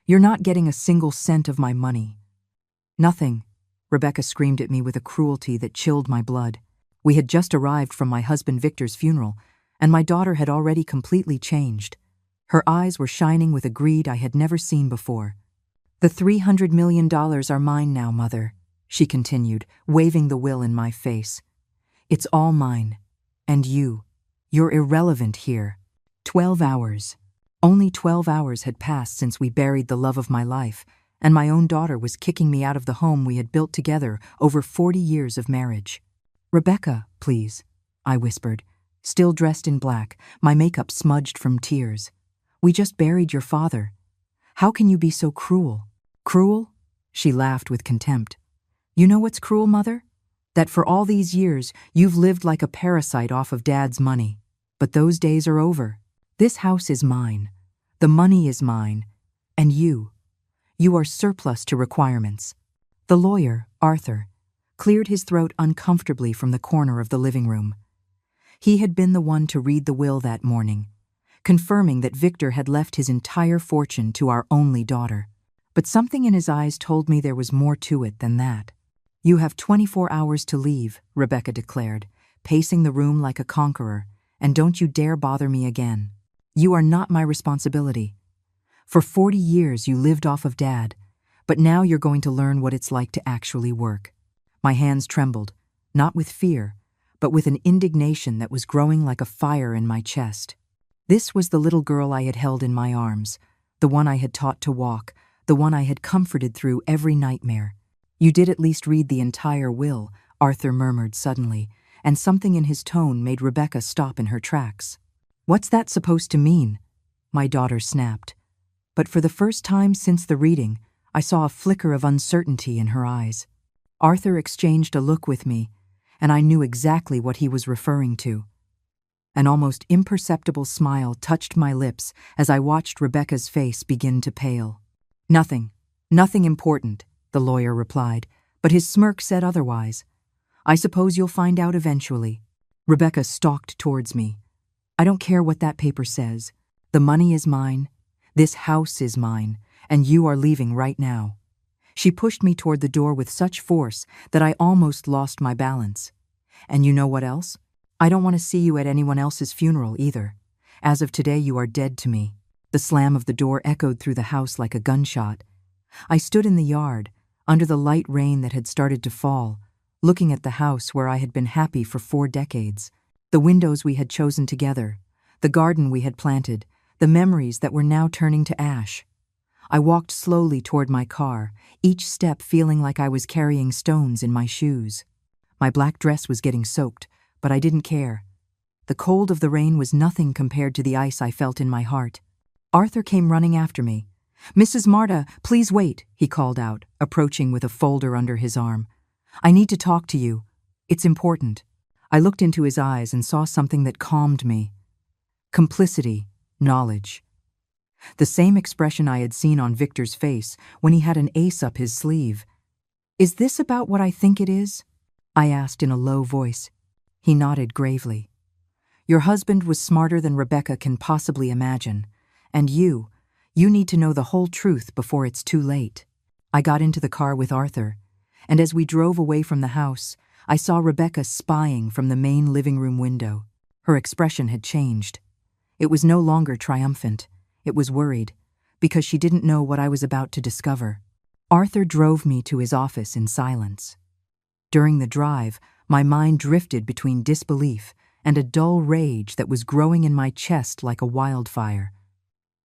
You're not getting a single cent of my money." "Nothing," Rebecca screamed at me with a cruelty that chilled my blood. We had just arrived from my husband Victor's funeral, and my daughter had already completely changed. Her eyes were shining with a greed I had never seen before. "The $300 million are mine now, Mother," she continued, waving the will in my face. "It's all mine. And you're irrelevant here." 12 hours. Only 12 hours had passed since we buried the love of my life, and my own daughter was kicking me out of the home we had built together over 40 years of marriage. "Rebecca, please," I whispered, still dressed in black, my makeup smudged from tears. "We just buried your father. How can you be so cruel?" "Cruel?" She laughed with contempt. "You know what's cruel, Mother? That for all these years you've lived like a parasite off of Dad's money. But those days are over. This house is mine. The money is mine. And you are surplus to requirements." The lawyer, Arthur, cleared his throat uncomfortably from the corner of the living room. He had been the one to read the will that morning, confirming that Victor had left his entire fortune to our only daughter. But something in his eyes told me there was more to it than that. "You have 24 hours to leave," Rebecca declared, pacing the room like a conqueror, "and don't you dare bother me again. You are not my responsibility. For 40 years you lived off of Dad, but now you're going to learn what it's like to actually work." My hands trembled, not with fear, but with an indignation that was growing like a fire in my chest. This was the little girl I had held in my arms, the one I had taught to walk, the one I had comforted through every nightmare. "You did at least read the entire will," Arthur murmured suddenly, and something in his tone made Rebecca stop in her tracks. "What's that supposed to mean?" my daughter snapped. But for the first time since the reading, I saw a flicker of uncertainty in her eyes. Arthur exchanged a look with me, and I knew exactly what he was referring to. An almost imperceptible smile touched my lips as I watched Rebecca's face begin to pale. Nothing important," the lawyer replied, but his smirk said otherwise. "I suppose you'll find out eventually." Rebecca stalked towards me. "I don't care what that paper says. The money is mine, this house is mine, and you are leaving right now." She pushed me toward the door with such force that I almost lost my balance. "And you know what else? I don't want to see you at anyone else's funeral either. As of today, you are dead to me." The slam of the door echoed through the house like a gunshot. I stood in the yard, under the light rain that had started to fall, looking at the house where I had been happy for 4 decades. The windows we had chosen together, the garden we had planted, the memories that were now turning to ash. I walked slowly toward my car, each step feeling like I was carrying stones in my shoes. My black dress was getting soaked, but I didn't care. The cold of the rain was nothing compared to the ice I felt in my heart. Arthur came running after me. "Mrs. Marta, please wait," he called out, approaching with a folder under his arm. "I need to talk to you. It's important." I looked into his eyes and saw something that calmed me. Complicity, knowledge. The same expression I had seen on Victor's face when he had an ace up his sleeve. "Is this about what I think it is?" I asked in a low voice. He nodded gravely. "Your husband was smarter than Rebecca can possibly imagine, and you need to know the whole truth before it's too late." I got into the car with Arthur, and as we drove away from the house, I saw Rebecca spying from the main living room window. Her expression had changed. It was no longer triumphant. It was worried, because she didn't know what I was about to discover. Arthur drove me to his office in silence. During the drive, my mind drifted between disbelief and a dull rage that was growing in my chest like a wildfire.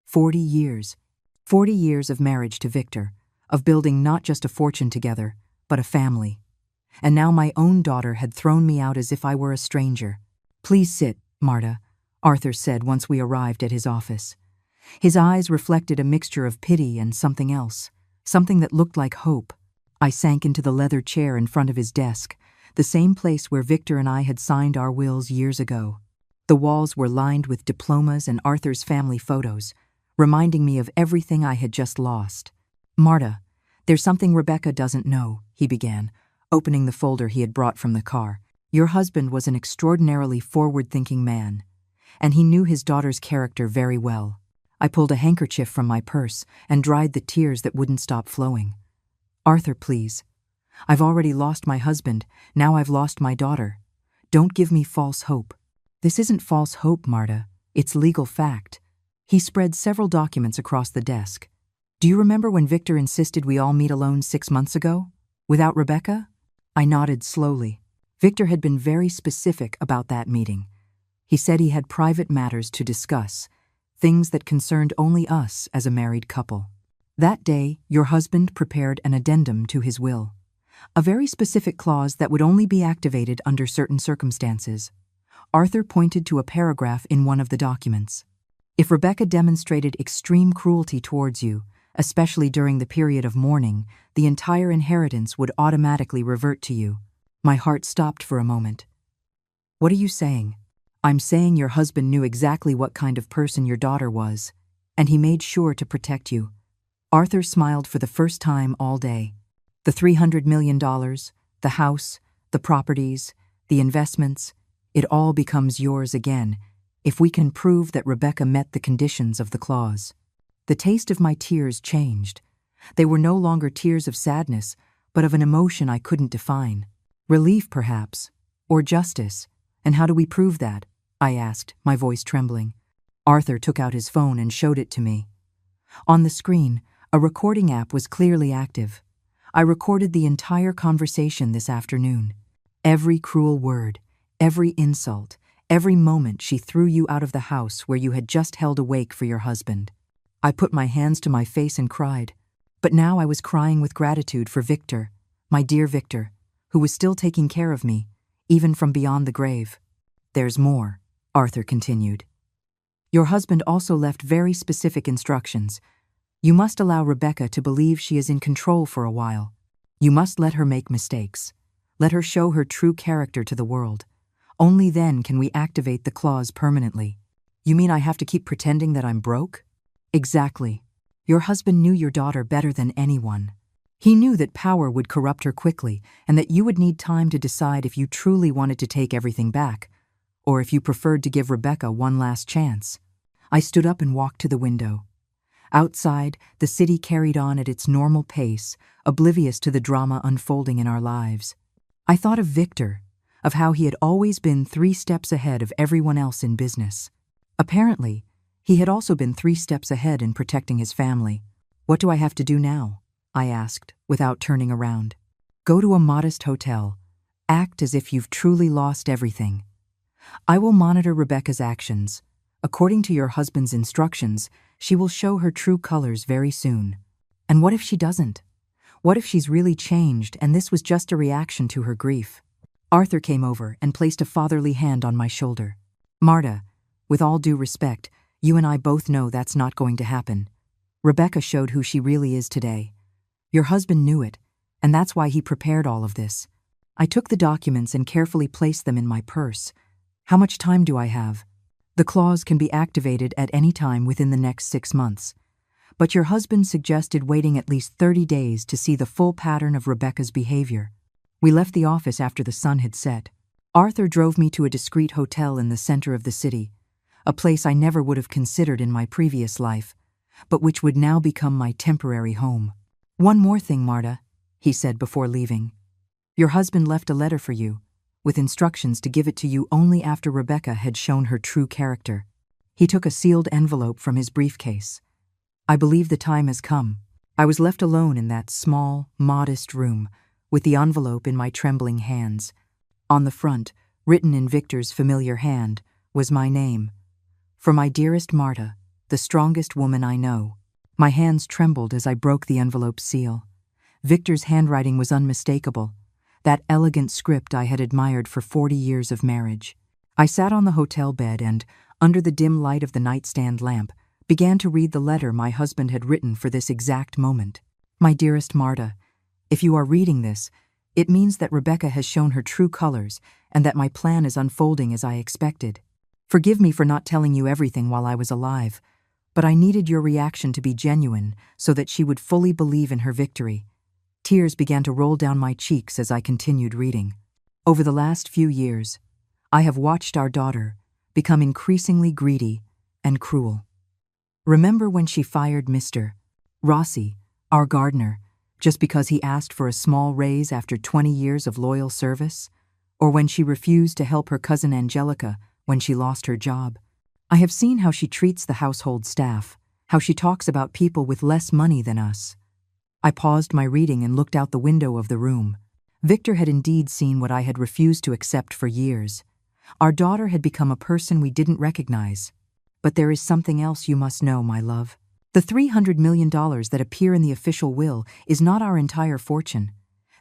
40 years. 40 years of marriage to Victor, of building not just a fortune together, but a family. And now my own daughter had thrown me out as if I were a stranger. "Please sit, Marta," Arthur said once we arrived at his office. His eyes reflected a mixture of pity and something else, something that looked like hope. I sank into the leather chair in front of his desk, the same place where Victor and I had signed our wills years ago. The walls were lined with diplomas and Arthur's family photos, reminding me of everything I had just lost. "Marta, there's something Rebecca doesn't know," he began, opening the folder he had brought from the car. "Your husband was an extraordinarily forward-thinking man, and he knew his daughter's character very well. I pulled a handkerchief from my purse and dried the tears that wouldn't stop flowing. Arthur, please. I've already lost my husband, now I've lost my daughter. Don't give me false hope. This isn't false hope, Marta. It's legal fact. He spread several documents across the desk. Do you remember when Victor insisted we all meet alone 6 months ago? Without Rebecca? I nodded slowly. Victor had been very specific about that meeting. He said he had private matters to discuss, things that concerned only us as a married couple. That day, your husband prepared an addendum to his will. A very specific clause that would only be activated under certain circumstances. Arthur pointed to a paragraph in one of the documents. If Rebecca demonstrated extreme cruelty towards you, especially during the period of mourning, the entire inheritance would automatically revert to you. My heart stopped for a moment. What are you saying? I'm saying your husband knew exactly what kind of person your daughter was, and he made sure to protect you. Arthur smiled for the first time all day. The $300 million, the house, the properties, the investments, it all becomes yours again, if we can prove that Rebecca met the conditions of the clause. The taste of my tears changed. They were no longer tears of sadness, but of an emotion I couldn't define. Relief, perhaps, or justice. And how do we prove that? I asked, my voice trembling. Arthur took out his phone and showed it to me. On the screen, a recording app was clearly active. I recorded the entire conversation this afternoon. Every cruel word, every insult, every moment she threw you out of the house where you had just held awake for your husband. I put my hands to my face and cried. But now I was crying with gratitude for Victor, my dear Victor, who was still taking care of me, even from beyond the grave. There's more, Arthur continued. Your husband also left very specific instructions. You must allow Rebecca to believe she is in control for a while. You must let her make mistakes. Let her show her true character to the world. Only then can we activate the clause permanently. You mean I have to keep pretending that I'm broke? Exactly. Your husband knew your daughter better than anyone. He knew that power would corrupt her quickly and that you would need time to decide if you truly wanted to take everything back, or if you preferred to give Rebecca one last chance. I stood up and walked to the window. Outside, the city carried on at its normal pace, oblivious to the drama unfolding in our lives. I thought of Victor, of how he had always been 3 steps ahead of everyone else in business. Apparently, he had also been 3 steps ahead in protecting his family. What do I have to do now? I asked, without turning around. Go to a modest hotel. Act as if you've truly lost everything. I will monitor Rebecca's actions. According to your husband's instructions, she will show her true colors very soon. And what if she doesn't? What if she's really changed and this was just a reaction to her grief? Arthur came over and placed a fatherly hand on my shoulder. Marta, with all due respect, you and I both know that's not going to happen. Rebecca showed who she really is today. Your husband knew it, and that's why he prepared all of this. I took the documents and carefully placed them in my purse. How much time do I have? The clause can be activated at any time within the next 6 months. But your husband suggested waiting at least 30 days to see the full pattern of Rebecca's behavior. We left the office after the sun had set. Arthur drove me to a discreet hotel in the center of the city, a place I never would have considered in my previous life, but which would now become my temporary home. One more thing, Marta, he said before leaving. Your husband left a letter for you, with instructions to give it to you only after Rebecca had shown her true character. He took a sealed envelope from his briefcase. I believe the time has come. I was left alone in that small, modest room, with the envelope in my trembling hands. On the front, written in Victor's familiar hand, was my name. For my dearest Marta, the strongest woman I know. My hands trembled as I broke the envelope's seal. Victor's handwriting was unmistakable, that elegant script I had admired for 40 years of marriage. I sat on the hotel bed and, under the dim light of the nightstand lamp, began to read the letter my husband had written for this exact moment. My dearest Marta, if you are reading this, it means that Rebecca has shown her true colors and that my plan is unfolding as I expected. Forgive me for not telling you everything while I was alive, but I needed your reaction to be genuine so that she would fully believe in her victory. Tears began to roll down my cheeks as I continued reading. Over the last few years, I have watched our daughter become increasingly greedy and cruel. Remember when she fired Mr. Rossi, our gardener, just because he asked for a small raise after 20 years of loyal service? Or when she refused to help her cousin Angelica when she lost her job? I have seen how she treats the household staff, how she talks about people with less money than us. I paused my reading and looked out the window of the room. Victor had indeed seen what I had refused to accept for years. Our daughter had become a person we didn't recognize. But there is something else you must know, my love. The $300 million that appear in the official will is not our entire fortune.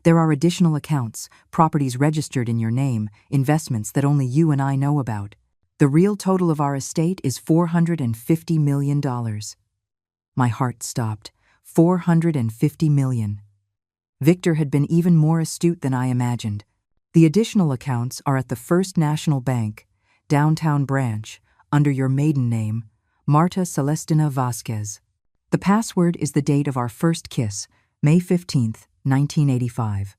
There are additional accounts, properties registered in your name, investments that only you and I know about. The real total of our estate is $450 million. My heart stopped. $450 million. Victor had been even more astute than I imagined. The additional accounts are at the First National Bank, downtown branch, under your maiden name, Marta Celestina Vasquez. The password is the date of our first kiss, May 15th, 1985.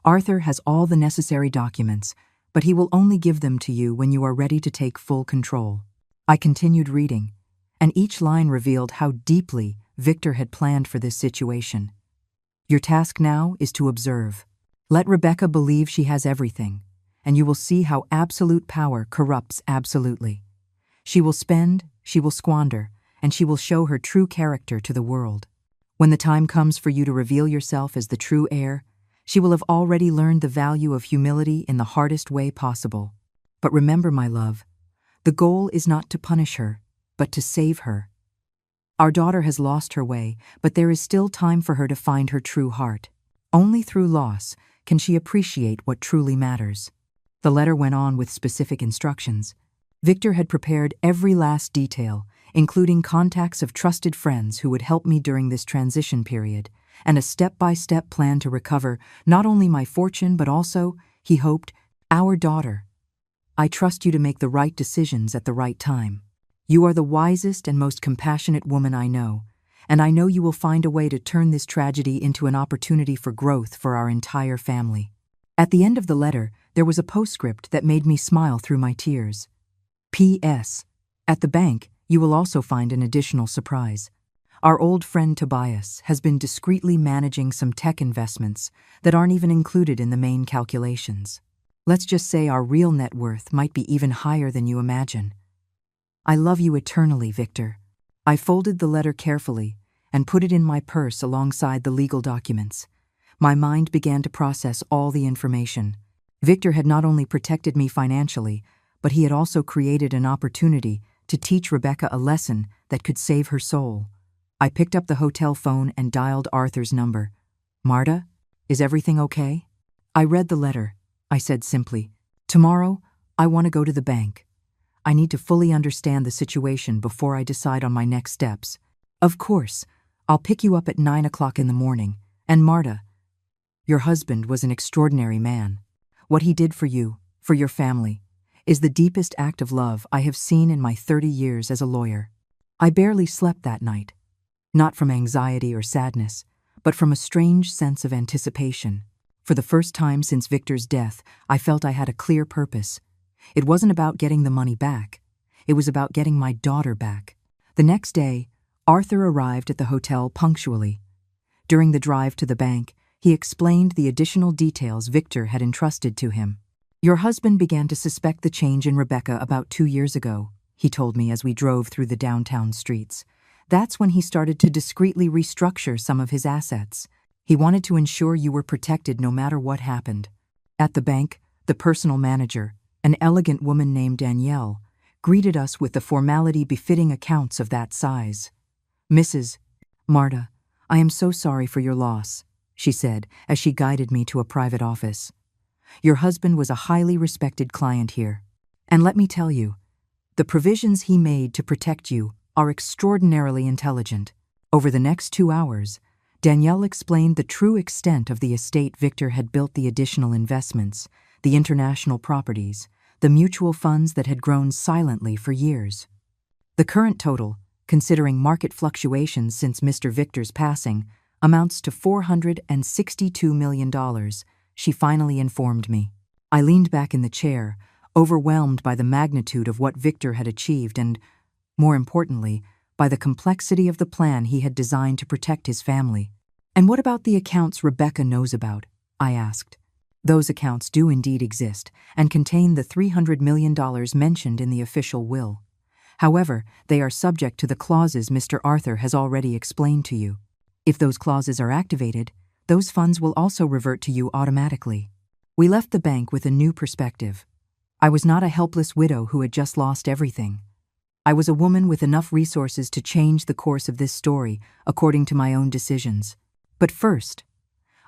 Arthur has all the necessary documents, but he will only give them to you when you are ready to take full control. I continued reading, and each line revealed how deeply Victor had planned for this situation. Your task now is to observe. Let Rebecca believe she has everything, and you will see how absolute power corrupts absolutely. She will spend, she will squander, and she will show her true character to the world. When the time comes for you to reveal yourself as the true heir, she will have already learned the value of humility in the hardest way possible. But remember, my love, the goal is not to punish her, but to save her. Our daughter has lost her way, but there is still time for her to find her true heart. Only through loss can she appreciate what truly matters. The letter went on with specific instructions. Victor had prepared every last detail, including contacts of trusted friends who would help me during this transition period, and a step-by-step plan to recover not only my fortune but also, he hoped, our daughter. I trust you to make the right decisions at the right time. You are the wisest and most compassionate woman I know, and I know you will find a way to turn this tragedy into an opportunity for growth for our entire family. At the end of the letter, there was a postscript that made me smile through my tears. P.S. At the bank, you will also find an additional surprise. Our old friend Tobias has been discreetly managing some tech investments that aren't even included in the main calculations. Let's just say our real net worth might be even higher than you imagine. I love you eternally, Victor. I folded the letter carefully and put it in my purse alongside the legal documents. My mind began to process all the information. Victor had not only protected me financially, but he had also created an opportunity to teach Rebecca a lesson that could save her soul. I picked up the hotel phone and dialed Arthur's number. Marta, is everything okay? I read the letter. I said simply, tomorrow, I want to go to the bank. I need to fully understand the situation before I decide on my next steps. Of course, I'll pick you up at 9 o'clock in the morning. And Marta, your husband was an extraordinary man. What he did for you, for your family, is the deepest act of love I have seen in my 30 years as a lawyer. I barely slept that night, not from anxiety or sadness, but from a strange sense of anticipation. For the first time since Victor's death, I felt I had a clear purpose. It wasn't about getting the money back. It was about getting my daughter back. The next day, Arthur arrived at the hotel punctually. During the drive to the bank, he explained the additional details Victor had entrusted to him. Your husband began to suspect the change in Rebecca about 2 years ago, he told me as we drove through the downtown streets. That's when he started to discreetly restructure some of his assets. He wanted to ensure you were protected no matter what happened. At the bank, the personal manager, an elegant woman named Danielle, greeted us with the formality befitting accounts of that size. Mrs. Marta, I am so sorry for your loss, she said as she guided me to a private office. Your husband was a highly respected client here. And let me tell you, the provisions he made to protect you are extraordinarily intelligent. Over the next 2 hours, Danielle explained the true extent of the estate Victor had built, the additional investments, the international properties, the mutual funds that had grown silently for years. The current total, considering market fluctuations since Mr. Victor's passing, amounts to $462 million, she finally informed me. I leaned back in the chair, overwhelmed by the magnitude of what Victor had achieved and, more importantly, by the complexity of the plan he had designed to protect his family. "And what about the accounts Rebecca knows about?" I asked. "Those accounts do indeed exist and contain the $300 million mentioned in the official will. However, they are subject to the clauses Mr. Arthur has already explained to you. If those clauses are activated, those funds will also revert to you automatically." We left the bank with a new perspective. I was not a helpless widow who had just lost everything. I was a woman with enough resources to change the course of this story according to my own decisions. But first,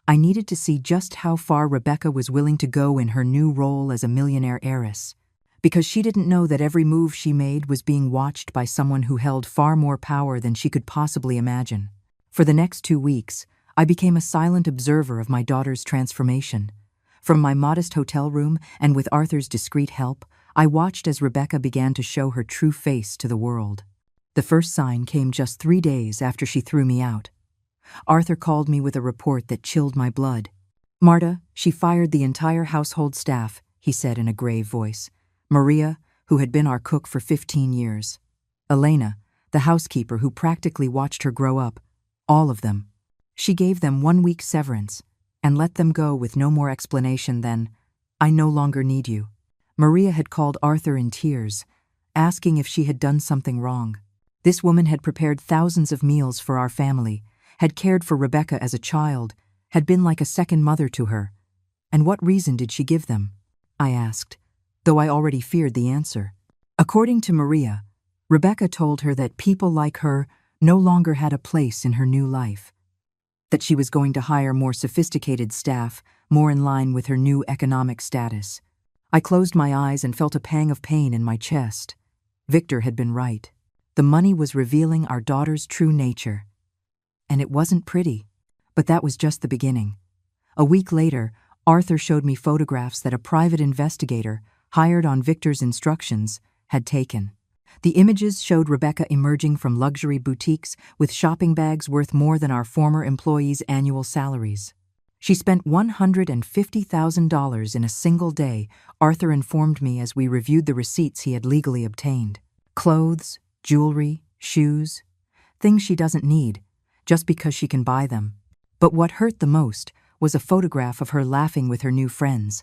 I needed to see just how far Rebecca was willing to go in her new role as a millionaire heiress, because she didn't know that every move she made was being watched by someone who held far more power than she could possibly imagine. For the next 2 weeks, I became a silent observer of my daughter's transformation. From my modest hotel room and with Arthur's discreet help, I watched as Rebecca began to show her true face to the world. The first sign came just 3 days after she threw me out. Arthur called me with a report that chilled my blood. "Marta, she fired the entire household staff," he said in a grave voice. "Maria, who had been our cook for 15 years. Elena, the housekeeper who practically watched her grow up. All of them. She gave them 1 week severance and let them go with no more explanation than, 'I no longer need you.' Maria had called Arthur in tears, asking if she had done something wrong. This woman had prepared thousands of meals for our family, had cared for Rebecca as a child, had been like a second mother to her. And what reason did she give them?" I asked, though I already feared the answer. According to Maria, Rebecca told her that people like her no longer had a place in her new life, that she was going to hire more sophisticated staff, more in line with her new economic status. I closed my eyes and felt a pang of pain in my chest. Victor had been right. The money was revealing our daughter's true nature. And it wasn't pretty, but that was just the beginning. A week later, Arthur showed me photographs that a private investigator, hired on Victor's instructions, had taken. The images showed Rebecca emerging from luxury boutiques with shopping bags worth more than our former employees' annual salaries. She spent $150,000 in a single day, Arthur informed me as we reviewed the receipts he had legally obtained. Clothes, jewelry, shoes, things she doesn't need, just because she can buy them. But what hurt the most was a photograph of her laughing with her new friends,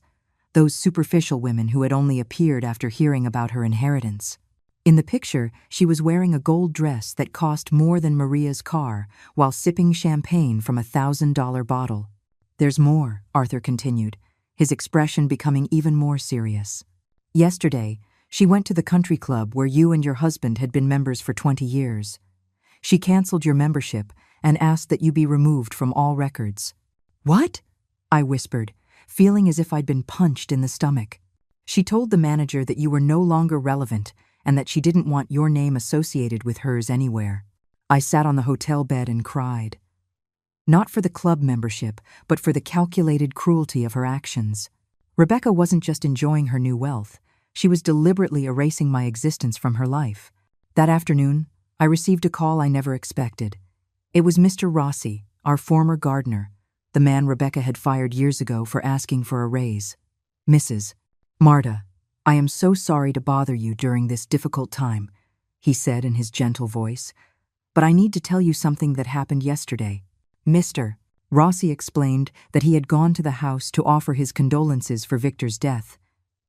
those superficial women who had only appeared after hearing about her inheritance. In the picture, she was wearing a gold dress that cost more than Maria's car while sipping champagne from a $1,000 bottle. "There's more," Arthur continued, his expression becoming even more serious. "Yesterday, she went to the country club where you and your husband had been members for 20 years. She canceled your membership and asked that you be removed from all records." "What?" I whispered, feeling as if I'd been punched in the stomach. "She told the manager that you were no longer relevant and that she didn't want your name associated with hers anywhere." I sat on the hotel bed and cried. Not for the club membership, but for the calculated cruelty of her actions. Rebecca wasn't just enjoying her new wealth, she was deliberately erasing my existence from her life. That afternoon, I received a call I never expected. It was Mr. Rossi, our former gardener, the man Rebecca had fired years ago for asking for a raise. "Mrs. Marta, I am so sorry to bother you during this difficult time," he said in his gentle voice, "but I need to tell you something that happened yesterday." Mr. Rossi explained that he had gone to the house to offer his condolences for Victor's death,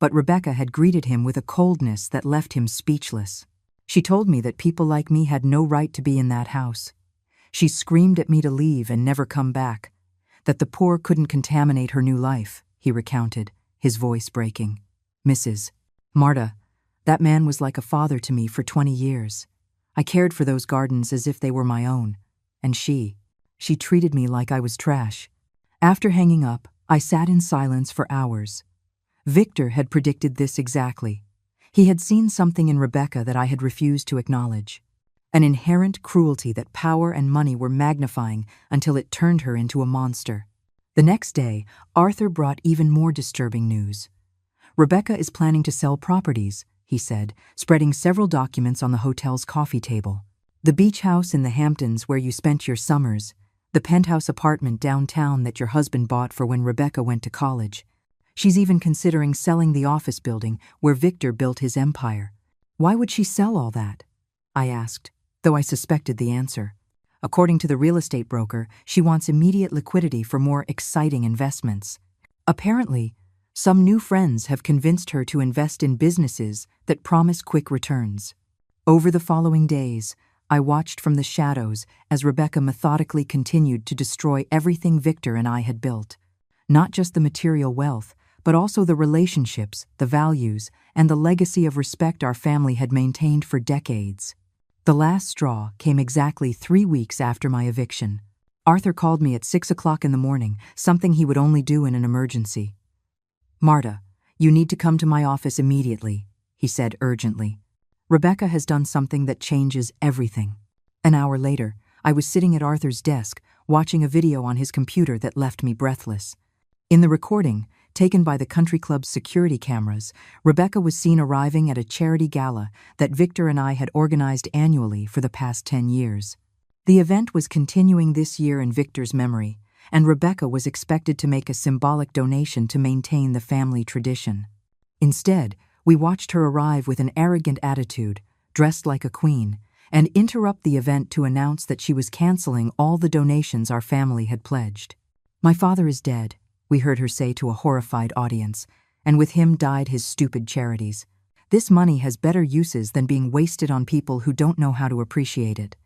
but Rebecca had greeted him with a coldness that left him speechless. She told me that people like me had no right to be in that house. She screamed at me to leave and never come back, that the poor couldn't contaminate her new life, he recounted, his voice breaking. "Mrs. Marta, that man was like a father to me for 20 years. I cared for those gardens as if they were my own, and she treated me like I was trash." After hanging up, I sat in silence for hours. Victor had predicted this exactly. He had seen something in Rebecca that I had refused to acknowledge. An inherent cruelty that power and money were magnifying until it turned her into a monster. The next day, Arthur brought even more disturbing news. "Rebecca is planning to sell properties," he said, spreading several documents on the hotel's coffee table. "The beach house in the Hamptons where you spent your summers, the penthouse apartment downtown that your husband bought for when Rebecca went to college. She's even considering selling the office building where Victor built his empire." "Why would she sell all that?" I asked, though I suspected the answer. According to the real estate broker, she wants immediate liquidity for more exciting investments. Apparently, some new friends have convinced her to invest in businesses that promise quick returns. Over the following days, I watched from the shadows as Rebecca methodically continued to destroy everything Victor and I had built. Not just the material wealth, but also the relationships, the values, and the legacy of respect our family had maintained for decades. The last straw came exactly 3 weeks after my eviction. Arthur called me at 6 o'clock in the morning, something he would only do in an emergency. "Marta, you need to come to my office immediately," he said urgently. "Rebecca has done something that changes everything." An hour later, I was sitting at Arthur's desk, watching a video on his computer that left me breathless. In the recording, taken by the country club's security cameras, Rebecca was seen arriving at a charity gala that Victor and I had organized annually for the past 10 years. The event was continuing this year in Victor's memory, and Rebecca was expected to make a symbolic donation to maintain the family tradition. Instead, we watched her arrive with an arrogant attitude, dressed like a queen, and interrupt the event to announce that she was canceling all the donations our family had pledged. "My father is dead," we heard her say to a horrified audience, "and with him died his stupid charities. This money has better uses than being wasted on people who don't know how to appreciate it."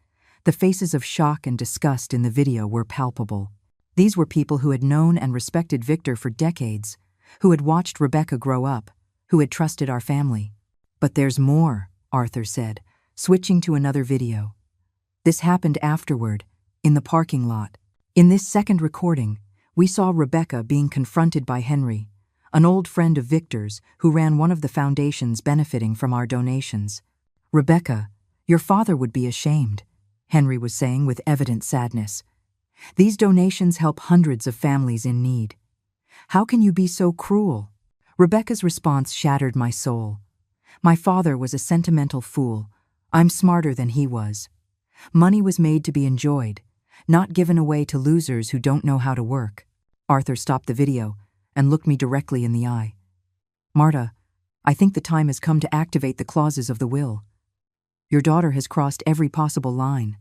The faces of shock and disgust in the video were palpable. These were people who had known and respected Victor for decades, who had watched Rebecca grow up, who had trusted our family. "But there's more," Arthur said, switching to another video. This happened afterward, in the parking lot. In this second recording, we saw Rebecca being confronted by Henry, an old friend of Victor's who ran one of the foundations benefiting from our donations. "Rebecca, your father would be ashamed," Henry was saying with evident sadness. "These donations help hundreds of families in need. How can you be so cruel?" Rebecca's response shattered my soul. "My father was a sentimental fool. I'm smarter than he was. Money was made to be enjoyed, not given away to losers who don't know how to work." Arthur stopped the video and looked me directly in the eye. "Marta, I think the time has come to activate the clauses of the will. Your daughter has crossed every possible line."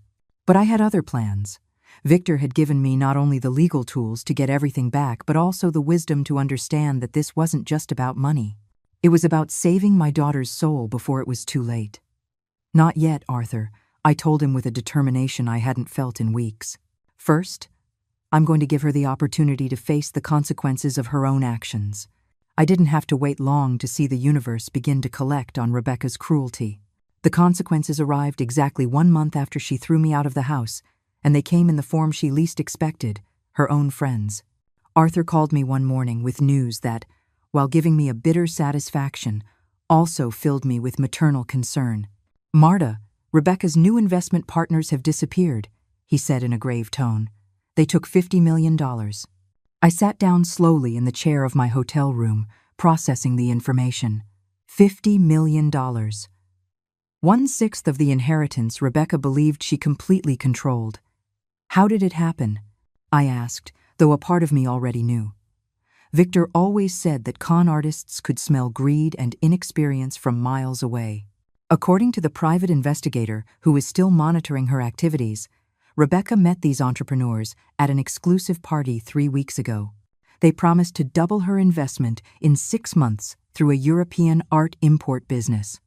But I had other plans. Victor had given me not only the legal tools to get everything back, but also the wisdom to understand that this wasn't just about money. It was about saving my daughter's soul before it was too late. "Not yet, Arthur," I told him with a determination I hadn't felt in weeks. "First, I'm going to give her the opportunity to face the consequences of her own actions." I didn't have to wait long to see the universe begin to collect on Rebecca's cruelty. The consequences arrived exactly 1 month after she threw me out of the house, and they came in the form she least expected, her own friends. Arthur called me one morning with news that, while giving me a bitter satisfaction, also filled me with maternal concern. "Marta, Rebecca's new investment partners have disappeared," he said in a grave tone. "They took $50 million. I sat down slowly in the chair of my hotel room, processing the information. $50 million. 1/6 of the inheritance Rebecca believed she completely controlled. How did it happen? I asked, though a part of me already knew. Victor always said that con artists could smell greed and inexperience from miles away. According to the private investigator who is still monitoring her activities, Rebecca met these entrepreneurs at an exclusive party 3 weeks ago. They promised to double her investment in 6 months through a European art import business.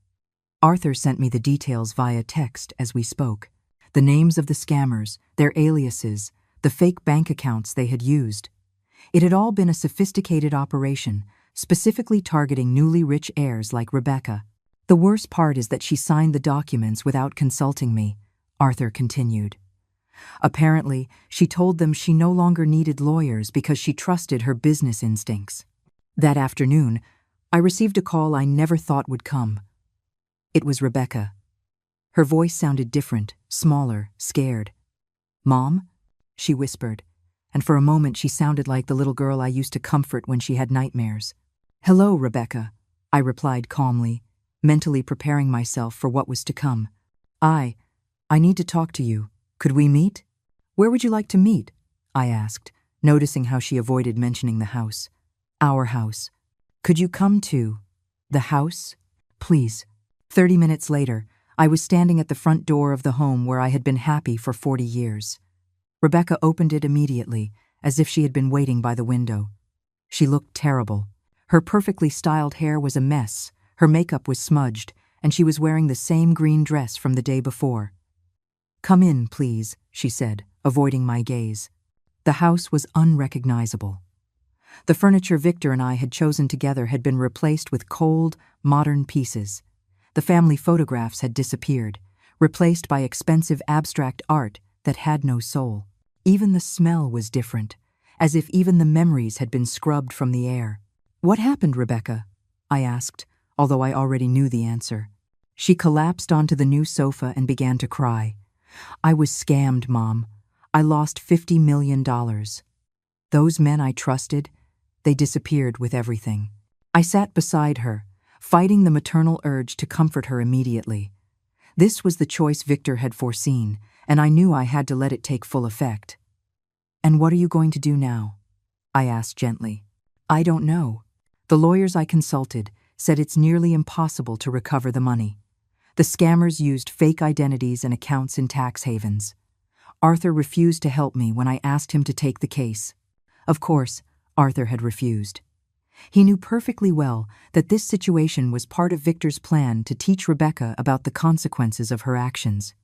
Arthur sent me the details via text as we spoke. The names of the scammers, their aliases, the fake bank accounts they had used. It had all been a sophisticated operation, specifically targeting newly rich heirs like Rebecca. "The worst part is that she signed the documents without consulting me," Arthur continued. "Apparently, she told them she no longer needed lawyers because she trusted her business instincts." That afternoon, I received a call I never thought would come. It was Rebecca. Her voice sounded different, smaller, scared. "Mom?" she whispered, and for a moment she sounded like the little girl I used to comfort when she had nightmares. "Hello, Rebecca," I replied calmly, mentally preparing myself for what was to come. I need to talk to you. Could we meet?" "Where would you like to meet?" I asked, noticing how she avoided mentioning the house. "Our house. Could you come to the house? Please." 30 minutes later, I was standing at the front door of the home where I had been happy for 40 years. Rebecca opened it immediately, as if she had been waiting by the window. She looked terrible. Her perfectly styled hair was a mess, her makeup was smudged, and she was wearing the same green dress from the day before. "Come in, please," she said, avoiding my gaze. The house was unrecognizable. The furniture Victor and I had chosen together had been replaced with cold, modern pieces. The family photographs had disappeared, replaced by expensive abstract art that had no soul. Even the smell was different, as if even the memories had been scrubbed from the air. "What happened, Rebecca?" I asked, although I already knew the answer. She collapsed onto the new sofa and began to cry. "I was scammed, Mom. I lost $50 million. Those men I trusted, they disappeared with everything." I sat beside her, fighting the maternal urge to comfort her immediately. This was the choice Victor had foreseen, and I knew I had to let it take full effect. "And what are you going to do now?" I asked gently. "I don't know. The lawyers I consulted said it's nearly impossible to recover the money. The scammers used fake identities and accounts in tax havens. Arthur refused to help me when I asked him to take the case. Of course, Arthur had refused. He knew perfectly well that this situation was part of Victor's plan to teach Rebecca about the consequences of her actions.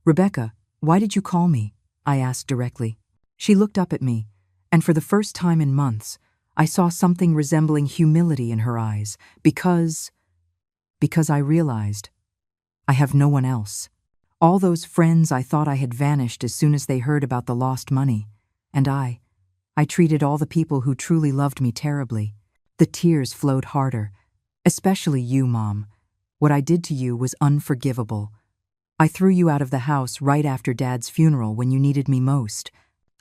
"Rebecca, why did you call me?" I asked directly. She looked up at me, and for the first time in months, I saw something resembling humility in her eyes, because I realized I have no one else. All those friends I thought I had vanished as soon as they heard about the lost money, and I treated all the people who truly loved me terribly. The tears flowed harder, especially you, Mom. What I did to you was unforgivable. I threw you out of the house right after Dad's funeral when you needed me most.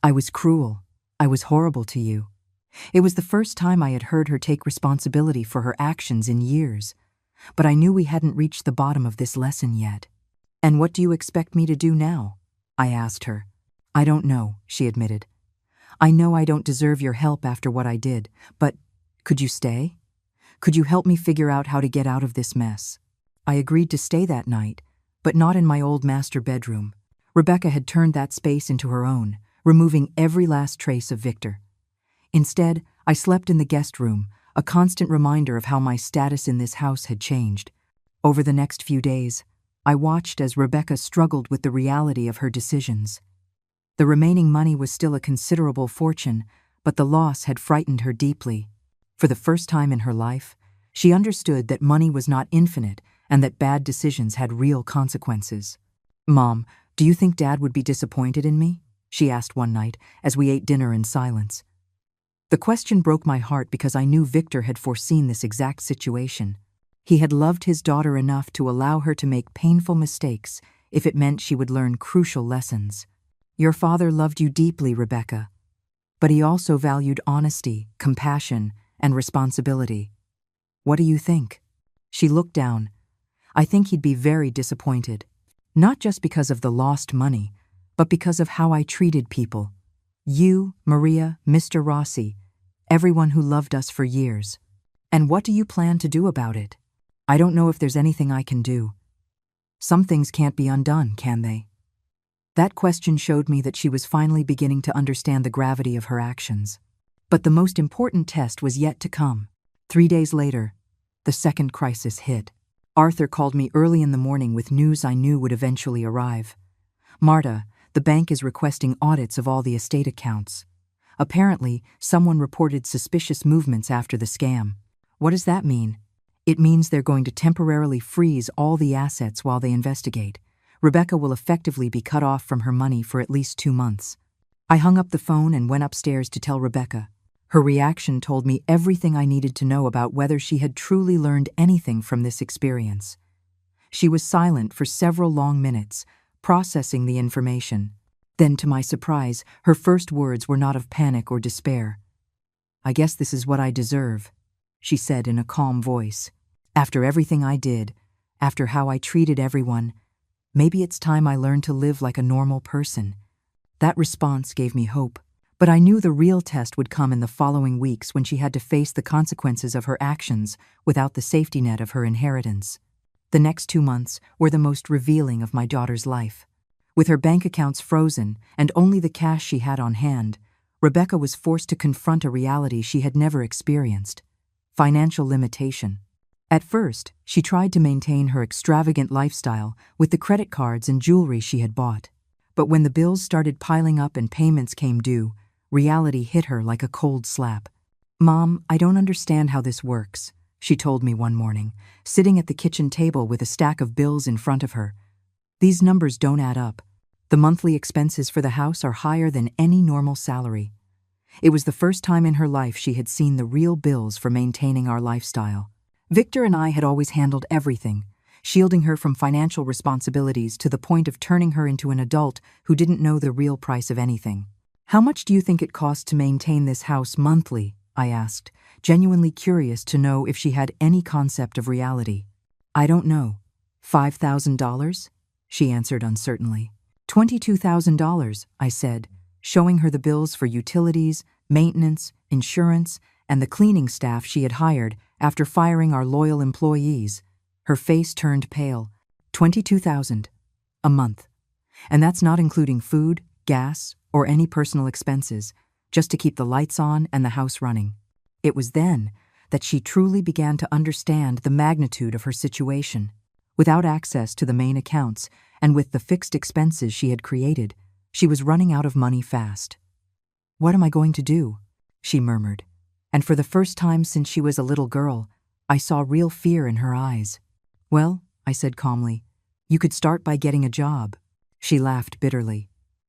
I was cruel. I was horrible to you. It was the first time I had heard her take responsibility for her actions in years, but I knew we hadn't reached the bottom of this lesson yet. "And what do you expect me to do now?" I asked her. "I don't know," she admitted. "I know I don't deserve your help after what I did, but could you stay? Could you help me figure out how to get out of this mess?" I agreed to stay that night, but not in my old master bedroom. Rebecca had turned that space into her own, removing every last trace of Victor. Instead, I slept in the guest room, a constant reminder of how my status in this house had changed. Over the next few days, I watched as Rebecca struggled with the reality of her decisions. The remaining money was still a considerable fortune, but the loss had frightened her deeply. For the first time in her life, she understood that money was not infinite and that bad decisions had real consequences. "Mom, do you think Dad would be disappointed in me?" she asked one night as we ate dinner in silence. The question broke my heart because I knew Victor had foreseen this exact situation. He had loved his daughter enough to allow her to make painful mistakes if it meant she would learn crucial lessons. "Your father loved you deeply, Rebecca, but he also valued honesty, compassion, and responsibility. What do you think?" She looked down. "I think he'd be very disappointed, not just because of the lost money, but because of how I treated people. You, Maria, Mr. Rossi, everyone who loved us for years. And what do you plan to do about it?" "I don't know if there's anything I can do. Some things can't be undone, can they?" That question showed me that she was finally beginning to understand the gravity of her actions. But the most important test was yet to come. 3 days later, the second crisis hit. Arthur called me early in the morning with news I knew would eventually arrive. "Marta, the bank is requesting audits of all the estate accounts. Apparently, someone reported suspicious movements after the scam." "What does that mean?" "It means they're going to temporarily freeze all the assets while they investigate. Rebecca will effectively be cut off from her money for at least 2 months. I hung up the phone and went upstairs to tell Rebecca. Her reaction told me everything I needed to know about whether she had truly learned anything from this experience. She was silent for several long minutes, processing the information. Then, to my surprise, her first words were not of panic or despair. "I guess this is what I deserve," she said in a calm voice. "After everything I did, after how I treated everyone, maybe it's time I learned to live like a normal person." That response gave me hope, but I knew the real test would come in the following weeks when she had to face the consequences of her actions without the safety net of her inheritance. The next 2 months were the most revealing of my daughter's life. With her bank accounts frozen and only the cash she had on hand, Rebecca was forced to confront a reality she had never experienced: financial limitation. At first, she tried to maintain her extravagant lifestyle with the credit cards and jewelry she had bought. But when the bills started piling up and payments came due, reality hit her like a cold slap. "Mom, I don't understand how this works," she told me one morning, sitting at the kitchen table with a stack of bills in front of her. "These numbers don't add up. The monthly expenses for the house are higher than any normal salary." It was the first time in her life she had seen the real bills for maintaining our lifestyle. Victor and I had always handled everything, shielding her from financial responsibilities to the point of turning her into an adult who didn't know the real price of anything. "How much do you think it costs to maintain this house monthly?" I asked, genuinely curious to know if she had any concept of reality. "I don't know. $5,000? She answered uncertainly. $22,000, I said, showing her the bills for utilities, maintenance, insurance, and the cleaning staff she had hired after firing our loyal employees. Her face turned pale. $22,000 a month. And that's not including food, gas, or any personal expenses, just to keep the lights on and the house running. It was then that she truly began to understand the magnitude of her situation. Without access to the main accounts, and with the fixed expenses she had created, she was running out of money fast. "What am I going to do?" she murmured, and for the first time since she was a little girl, I saw real fear in her eyes. "Well," I said calmly, "you could start by getting a job." She laughed bitterly.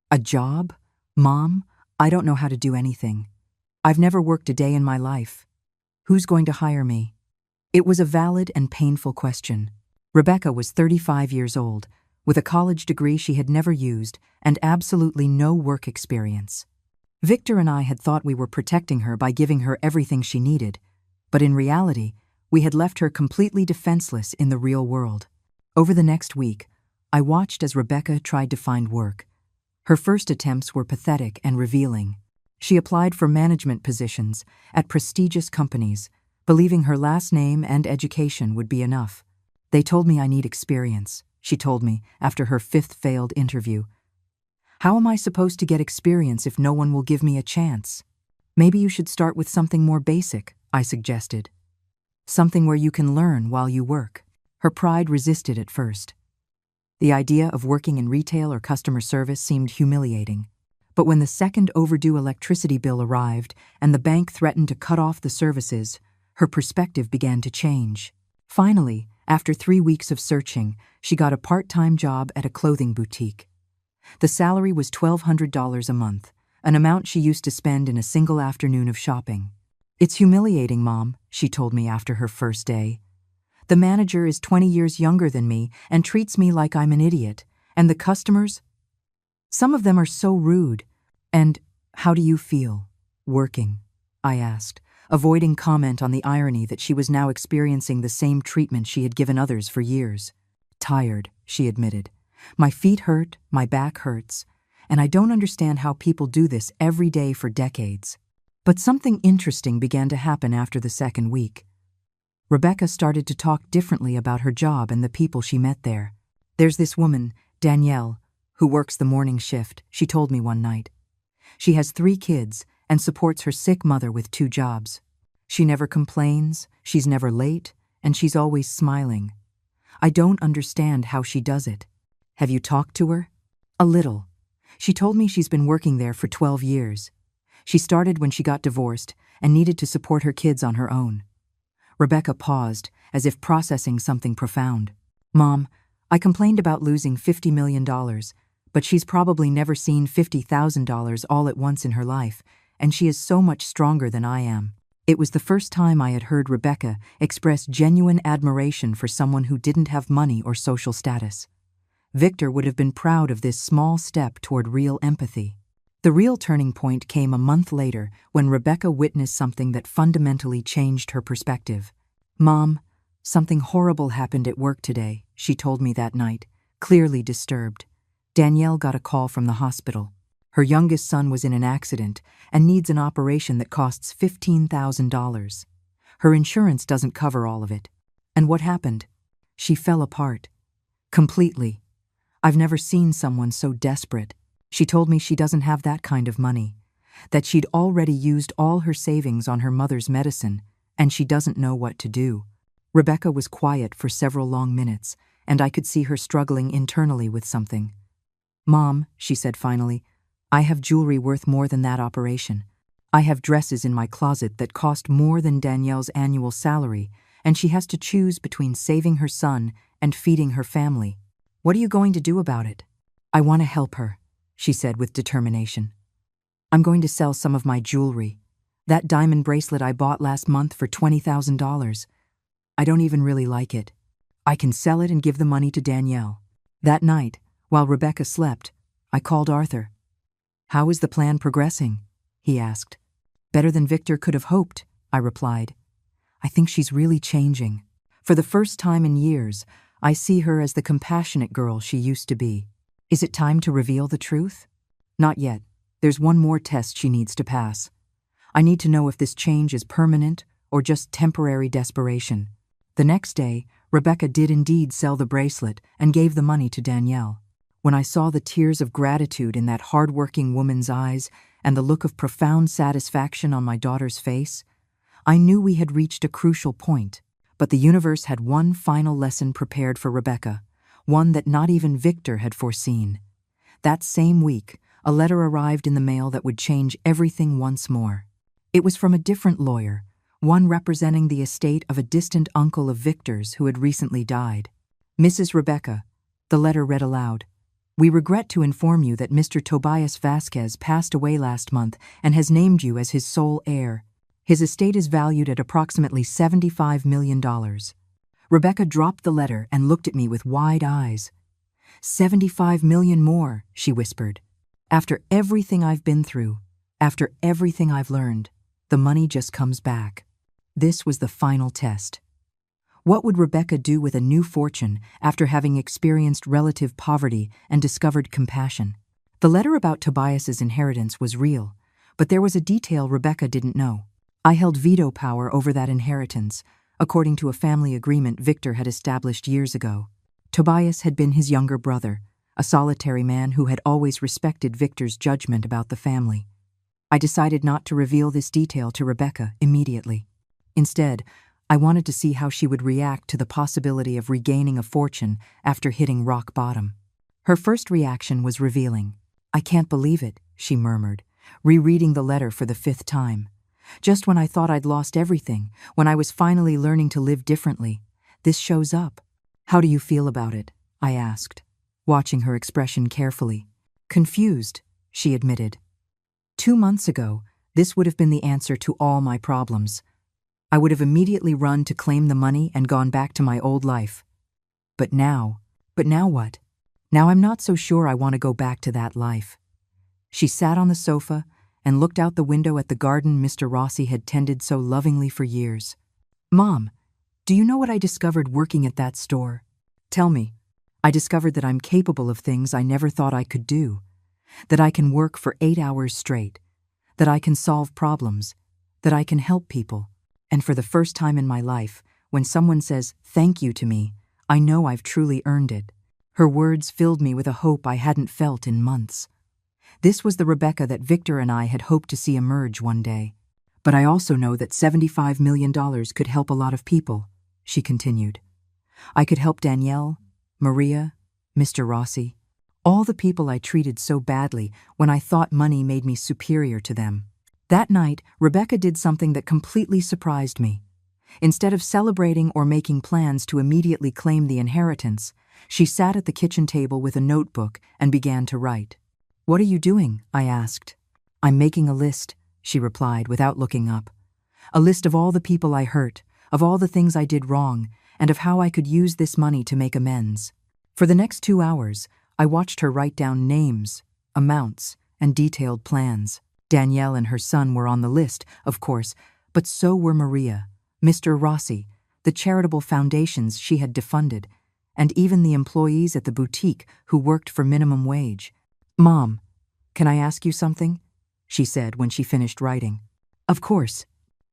"A job? Mom, I don't know how to do anything. I've never worked a day in my life. Who's going to hire me?" It was a valid and painful question. Rebecca was 35 years old, with a college degree she had never used and absolutely no work experience. Victor and I had thought we were protecting her by giving her everything she needed, but in reality, we had left her completely defenseless in the real world. Over the next week, I watched as Rebecca tried to find work. Her first attempts were pathetic and revealing. She applied for management positions at prestigious companies, believing her last name and education would be enough. "They told me I need experience," she told me after her 5th failed interview. "How am I supposed to get experience if no one will give me a chance?" "Maybe you should start with something more basic," I suggested. "Something where you can learn while you work." Her pride resisted at first. The idea of working in retail or customer service seemed humiliating. But when the second overdue electricity bill arrived and the bank threatened to cut off the services, her perspective began to change. Finally, after 3 weeks of searching, she got a part-time job at a clothing boutique. The salary was $1,200 a month, an amount she used to spend in a single afternoon of shopping. "It's humiliating, Mom," she told me after her first day. "The manager is 20 years younger than me and treats me like I'm an idiot. And the customers? Some of them are so rude. And how do you feel, working?" I asked, avoiding comment on the irony that she was now experiencing the same treatment she had given others for years. "Tired," she admitted. "My feet hurt, my back hurts, and I don't understand how people do this every day for decades." But something interesting began to happen after the second week. Rebecca started to talk differently about her job and the people she met there. "There's this woman, Danielle, who works the morning shift," she told me one night. "She has 3 kids and supports her sick mother with 2 jobs. She never complains, she's never late, and she's always smiling. I don't understand how she does it." "Have you talked to her?" "A little. She told me she's been working there for 12 years. She started when she got divorced and needed to support her kids on her own." Rebecca paused, as if processing something profound. "Mom, I complained about losing $50 million, but she's probably never seen $50,000 all at once in her life, and she is so much stronger than I am." It was the first time I had heard Rebecca express genuine admiration for someone who didn't have money or social status. Victor would have been proud of this small step toward real empathy. The real turning point came a month later when Rebecca witnessed something that fundamentally changed her perspective. "Mom, something horrible happened at work today," she told me that night, clearly disturbed. "Danielle got a call from the hospital. Her youngest son was in an accident and needs an operation that costs $15,000. Her insurance doesn't cover all of it." "And what happened?" She fell apart. Completely. I've never seen someone so desperate. She told me she doesn't have that kind of money, that she'd already used all her savings on her mother's medicine, and she doesn't know what to do. Rebecca was quiet for several long minutes, and I could see her struggling internally with something. "Mom," she said finally, "I have jewelry worth more than that operation. I have dresses in my closet that cost more than Danielle's annual salary, and she has to choose between saving her son and feeding her family. What are you going to do about it?" "I want to help her," she said with determination. "I'm going to sell some of my jewelry. That diamond bracelet I bought last month for $20,000. I don't even really like it. I can sell it and give the money to Danielle." That night, while Rebecca slept, I called Arthur. "How is the plan progressing?" he asked. "Better than Victor could have hoped," I replied. "I think she's really changing. For the first time in years, I see her as the compassionate girl she used to be." "Is it time to reveal the truth?" "Not yet. There's one more test she needs to pass. I need to know if this change is permanent or just temporary desperation." The next day, Rebecca did indeed sell the bracelet and gave the money to Danielle. When I saw the tears of gratitude in that hard-working woman's eyes and the look of profound satisfaction on my daughter's face, I knew we had reached a crucial point. But the universe had one final lesson prepared for Rebecca, one that not even Victor had foreseen. That same week, a letter arrived in the mail that would change everything once more. It was from a different lawyer, one representing the estate of a distant uncle of Victor's who had recently died. "Mrs. Rebecca," the letter read aloud, "we regret to inform you that Mr. Tobias Vasquez passed away last month and has named you as his sole heir. His estate is valued at approximately $75 million. Rebecca dropped the letter and looked at me with wide eyes. "$75 million more," she whispered. "After everything I've been through, after everything I've learned, the money just comes back." This was the final test. What would Rebecca do with a new fortune after having experienced relative poverty and discovered compassion? The letter about Tobias's inheritance was real, but there was a detail Rebecca didn't know. I held veto power over that inheritance, according to a family agreement Victor had established years ago. Tobias had been his younger brother, a solitary man who had always respected Victor's judgment about the family. I decided not to reveal this detail to Rebecca immediately. Instead, I wanted to see how she would react to the possibility of regaining a fortune after hitting rock bottom. Her first reaction was revealing. "I can't believe it," she murmured, rereading the letter for the 5th time. "Just when I thought I'd lost everything, when I was finally learning to live differently, this shows up." "How do you feel about it?" I asked, watching her expression carefully. "Confused," she admitted. 2 months ago, this would have been the answer to all my problems. I would have immediately run to claim the money and gone back to my old life. But now what? Now I'm not so sure I want to go back to that life." She sat on the sofa and looked out the window at the garden Mr. Rossi had tended so lovingly for years. "Mom, do you know what I discovered working at that store?" "Tell me." "I discovered that I'm capable of things I never thought I could do, that I can work for 8 hours straight, that I can solve problems, that I can help people. And for the first time in my life, when someone says thank you to me, I know I've truly earned it." Her words filled me with a hope I hadn't felt in months. This was the Rebecca that Victor and I had hoped to see emerge one day. "But I also know that $75 million could help a lot of people," she continued. "I could help Danielle, Maria, Mr. Rossi, all the people I treated so badly when I thought money made me superior to them." That night, Rebecca did something that completely surprised me. Instead of celebrating or making plans to immediately claim the inheritance, she sat at the kitchen table with a notebook and began to write. "What are you doing?" I asked. "I'm making a list," she replied without looking up. "A list of all the people I hurt, of all the things I did wrong, and of how I could use this money to make amends." For the next 2 hours, I watched her write down names, amounts, and detailed plans. Danielle and her son were on the list, of course, but so were Maria, Mr. Rossi, the charitable foundations she had defunded, and even the employees at the boutique who worked for minimum wage. "Mom, can I ask you something?" she said when she finished writing. "Of course.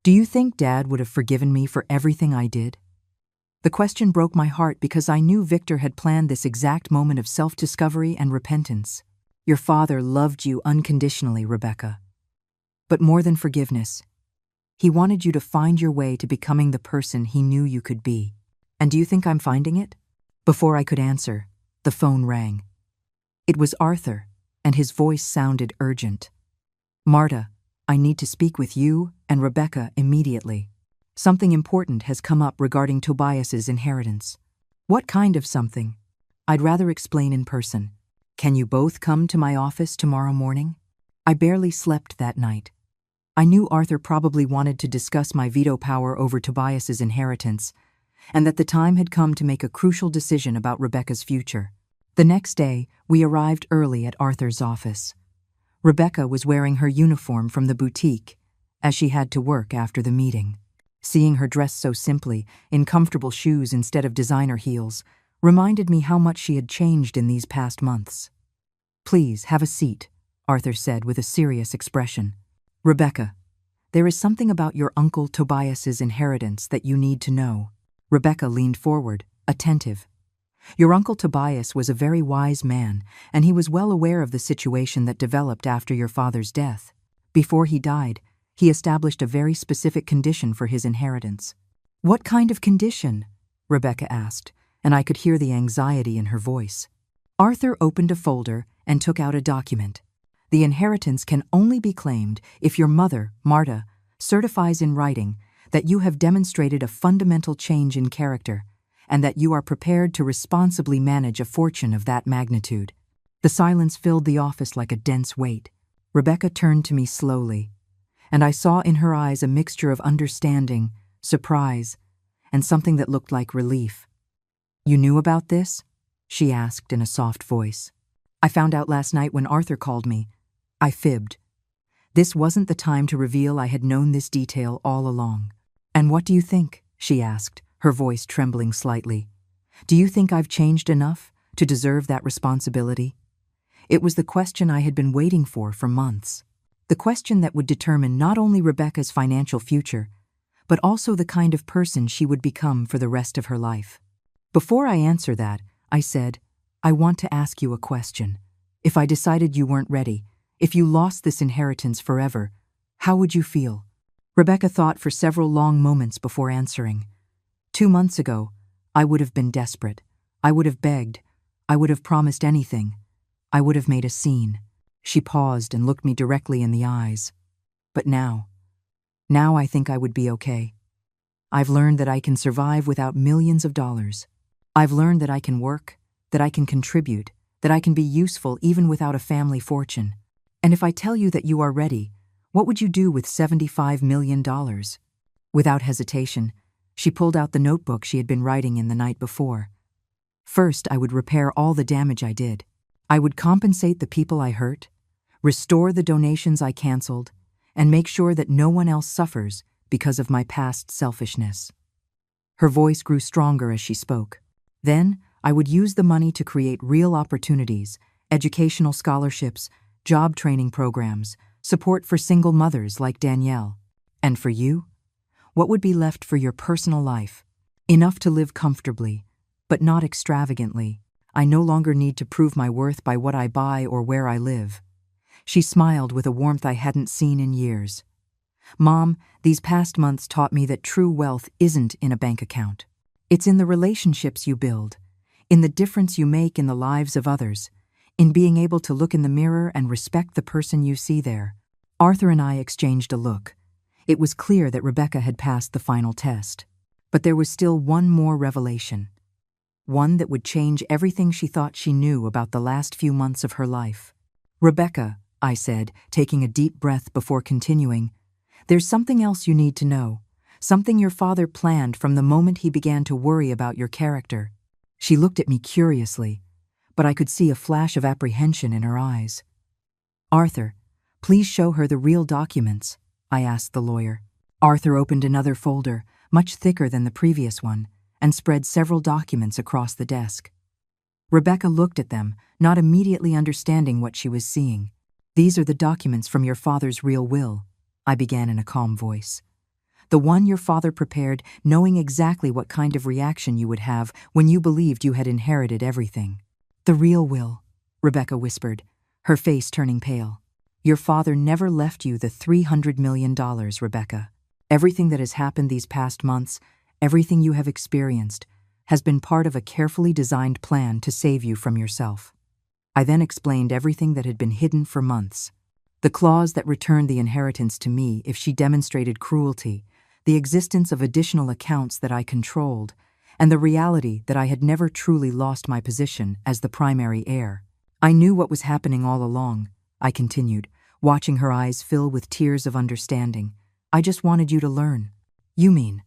Do you think Dad would have forgiven me for everything I did?" The question broke my heart because I knew Victor had planned this exact moment of self-discovery and repentance. Your father loved you unconditionally, Rebecca. But more than forgiveness, he wanted you to find your way to becoming the person he knew you could be. And do you think I'm finding it? Before I could answer, the phone rang. It was Arthur, and his voice sounded urgent. Marta, I need to speak with you and Rebecca immediately. Something important has come up regarding Tobias's inheritance. What kind of something? I'd rather explain in person. Can you both come to my office tomorrow morning? I barely slept that night. I knew Arthur probably wanted to discuss my veto power over Tobias's inheritance, and that the time had come to make a crucial decision about Rebecca's future. The next day, we arrived early at Arthur's office. Rebecca was wearing her uniform from the boutique, as she had to work after the meeting. Seeing her dressed so simply, in comfortable shoes instead of designer heels, reminded me how much she had changed in these past months. Please, have a seat, Arthur said with a serious expression. Rebecca, there is something about your uncle Tobias's inheritance that you need to know. Rebecca leaned forward, attentive. Your uncle Tobias was a very wise man, and he was well aware of the situation that developed after your father's death. Before he died, he established a very specific condition for his inheritance. What kind of condition? Rebecca asked, and I could hear the anxiety in her voice. Arthur opened a folder and took out a document. The inheritance can only be claimed if your mother, Marta, certifies in writing that you have demonstrated a fundamental change in character and that you are prepared to responsibly manage a fortune of that magnitude. The silence filled the office like a dense weight. Rebecca turned to me slowly, and I saw in her eyes a mixture of understanding, surprise, and something that looked like relief. You knew about this? She asked in a soft voice. I found out last night when Arthur called me. I fibbed. This wasn't the time to reveal I had known this detail all along. And what do you think? She asked, her voice trembling slightly. Do you think I've changed enough to deserve that responsibility? It was the question I had been waiting for months. The question that would determine not only Rebecca's financial future, but also the kind of person she would become for the rest of her life. Before I answer that, I said, I want to ask you a question. If I decided you weren't ready, if you lost this inheritance forever, how would you feel? Rebecca thought for several long moments before answering. 2 months ago, I would have been desperate. I would have begged. I would have promised anything. I would have made a scene. She paused and looked me directly in the eyes. But now I think I would be okay. I've learned that I can survive without millions of dollars. I've learned that I can work, that I can contribute, that I can be useful even without a family fortune. And if I tell you that you are ready, what would you do with $75 million? Without hesitation, she pulled out the notebook she had been writing in the night before. First, I would repair all the damage I did. I would compensate the people I hurt, restore the donations I canceled, and make sure that no one else suffers because of my past selfishness. Her voice grew stronger as she spoke. Then, I would use the money to create real opportunities, educational scholarships, job training programs, support for single mothers like Danielle. And for you? What would be left for your personal life? Enough to live comfortably, but not extravagantly. I no longer need to prove my worth by what I buy or where I live. She smiled with a warmth I hadn't seen in years. Mom, these past months taught me that true wealth isn't in a bank account. It's in the relationships you build, in the difference you make in the lives of others, in being able to look in the mirror and respect the person you see there. Arthur and I exchanged a look. It was clear that Rebecca had passed the final test. But there was still one more revelation. One that would change everything she thought she knew about the last few months of her life. Rebecca, I said, taking a deep breath before continuing, there's something else you need to know. Something your father planned from the moment he began to worry about your character. She looked at me curiously, but I could see a flash of apprehension in her eyes. Arthur, please show her the real documents, I asked the lawyer. Arthur opened another folder, much thicker than the previous one, and spread several documents across the desk. Rebecca looked at them, not immediately understanding what she was seeing. These are the documents from your father's real will, I began in a calm voice. The one your father prepared, knowing exactly what kind of reaction you would have when you believed you had inherited everything. The real will, Rebecca whispered, her face turning pale. Your father never left you the $300 million, Rebecca. Everything that has happened these past months, everything you have experienced, has been part of a carefully designed plan to save you from yourself. I then explained everything that had been hidden for months. The clause that returned the inheritance to me if she demonstrated cruelty, the existence of additional accounts that I controlled, and the reality that I had never truly lost my position as the primary heir. I knew what was happening all along, I continued, watching her eyes fill with tears of understanding. I just wanted you to learn. You mean?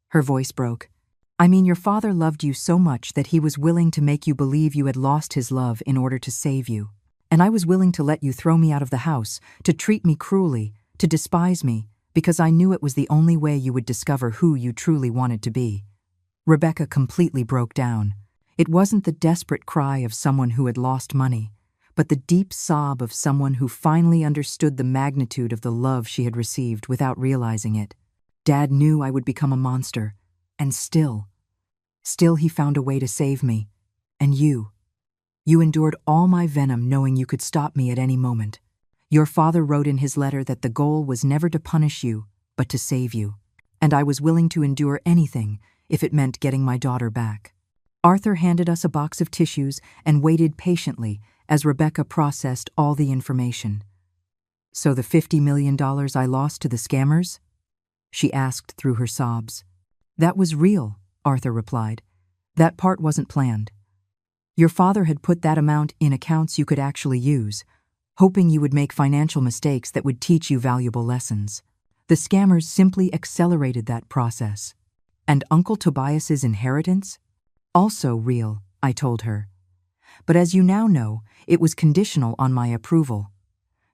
Her voice broke. I mean, your father loved you so much that he was willing to make you believe you had lost his love in order to save you. And I was willing to let you throw me out of the house, to treat me cruelly, to despise me, because I knew it was the only way you would discover who you truly wanted to be. Rebecca completely broke down. It wasn't the desperate cry of someone who had lost money, but the deep sob of someone who finally understood the magnitude of the love she had received without realizing it. Dad knew I would become a monster, and still he found a way to save me. And you endured all my venom knowing you could stop me at any moment. Your father wrote in his letter that the goal was never to punish you, but to save you. And I was willing to endure anything if it meant getting my daughter back. Arthur handed us a box of tissues and waited patiently as Rebecca processed all the information. So the $50 million I lost to the scammers? She asked through her sobs. That was real, Arthur replied. That part wasn't planned. Your father had put that amount in accounts you could actually use, hoping you would make financial mistakes that would teach you valuable lessons. The scammers simply accelerated that process. And Uncle Tobias's inheritance? Also real, I told her. But as you now know, it was conditional on my approval.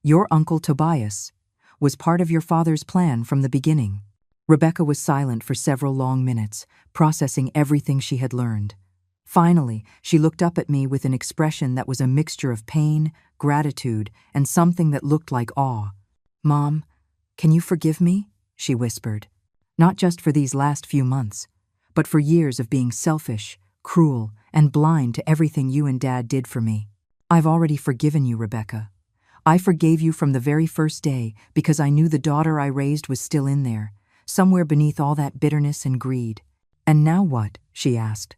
Your Uncle Tobias was part of your father's plan from the beginning. Rebecca was silent for several long minutes, processing everything she had learned. Finally, she looked up at me with an expression that was a mixture of pain, gratitude, and something that looked like awe. Mom, can you forgive me? She whispered. Not just for these last few months, but for years of being selfish, cruel, and blind to everything you and Dad did for me. I've already forgiven you, Rebecca. I forgave you from the very first day because I knew the daughter I raised was still in there, somewhere beneath all that bitterness and greed. And now what? She asked.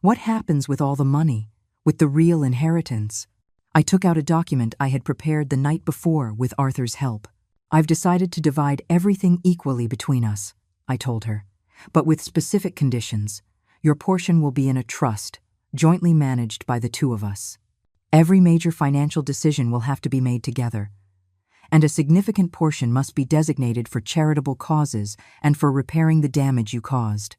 What happens with all the money, with the real inheritance? I took out a document I had prepared the night before with Arthur's help. I've decided to divide everything equally between us, I told her, but with specific conditions. Your portion will be in a trust, jointly managed by the two of us. Every major financial decision will have to be made together, and a significant portion must be designated for charitable causes and for repairing the damage you caused.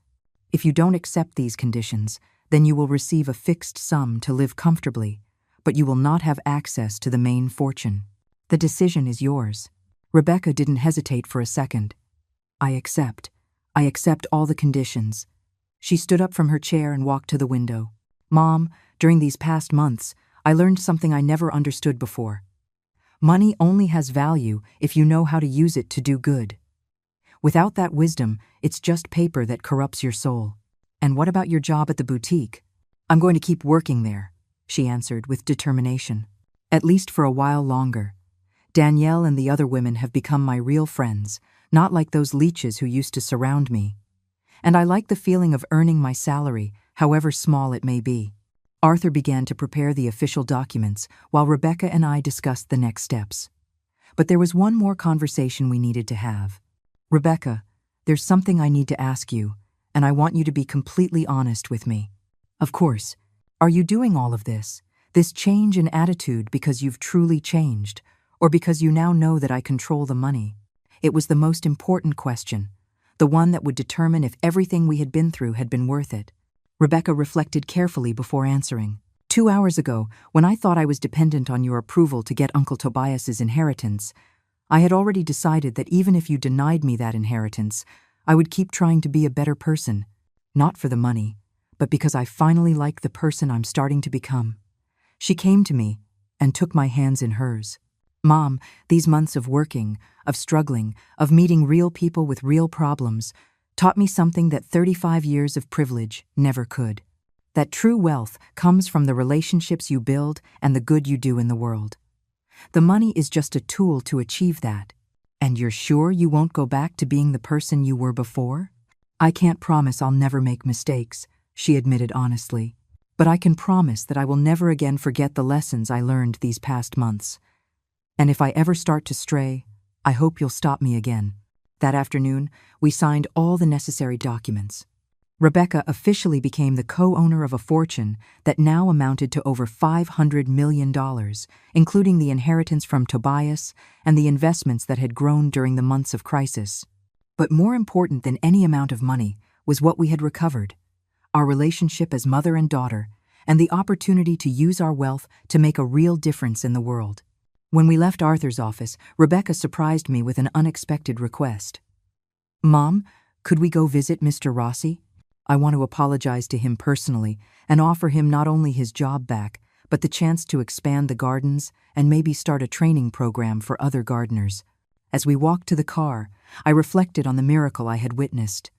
If you don't accept these conditions, then you will receive a fixed sum to live comfortably, but you will not have access to the main fortune. The decision is yours. Rebecca didn't hesitate for a second. I accept all the conditions. She stood up from her chair and walked to the window. Mom, during these past months, I learned something I never understood before. Money only has value if you know how to use it to do good. Without that wisdom, it's just paper that corrupts your soul. And what about your job at the boutique? I'm going to keep working there, she answered with determination. At least for a while longer. Danielle and the other women have become my real friends, not like those leeches who used to surround me. And I like the feeling of earning my salary, however small it may be. Arthur began to prepare the official documents while Rebecca and I discussed the next steps. But there was one more conversation we needed to have. Rebecca, there's something I need to ask you, and I want you to be completely honest with me. Of course, are you doing all of this change in attitude because you've truly changed, or because you now know that I control the money? It was the most important question, the one that would determine if everything we had been through had been worth it. Rebecca reflected carefully before answering. 2 hours ago, when I thought I was dependent on your approval to get Uncle Tobias's inheritance, I had already decided that even if you denied me that inheritance, I would keep trying to be a better person, not for the money, but because I finally like the person I'm starting to become. She came to me and took my hands in hers. Mom, these months of working, of struggling, of meeting real people with real problems, taught me something that 35 years of privilege never could. That true wealth comes from the relationships you build and the good you do in the world. The money is just a tool to achieve that. And you're sure you won't go back to being the person you were before? I can't promise I'll never make mistakes, she admitted honestly. But I can promise that I will never again forget the lessons I learned these past months. And if I ever start to stray, I hope you'll stop me again. That afternoon, we signed all the necessary documents. Rebecca officially became the co-owner of a fortune that now amounted to over $500 million, including the inheritance from Tobias and the investments that had grown during the months of crisis. But more important than any amount of money was what we had recovered: our relationship as mother and daughter, and the opportunity to use our wealth to make a real difference in the world. When we left Arthur's office, Rebecca surprised me with an unexpected request. "Mom, could we go visit Mr. Rossi? I want to apologize to him personally and offer him not only his job back, but the chance to expand the gardens and maybe start a training program for other gardeners." As we walked to the car, I reflected on the miracle I had witnessed.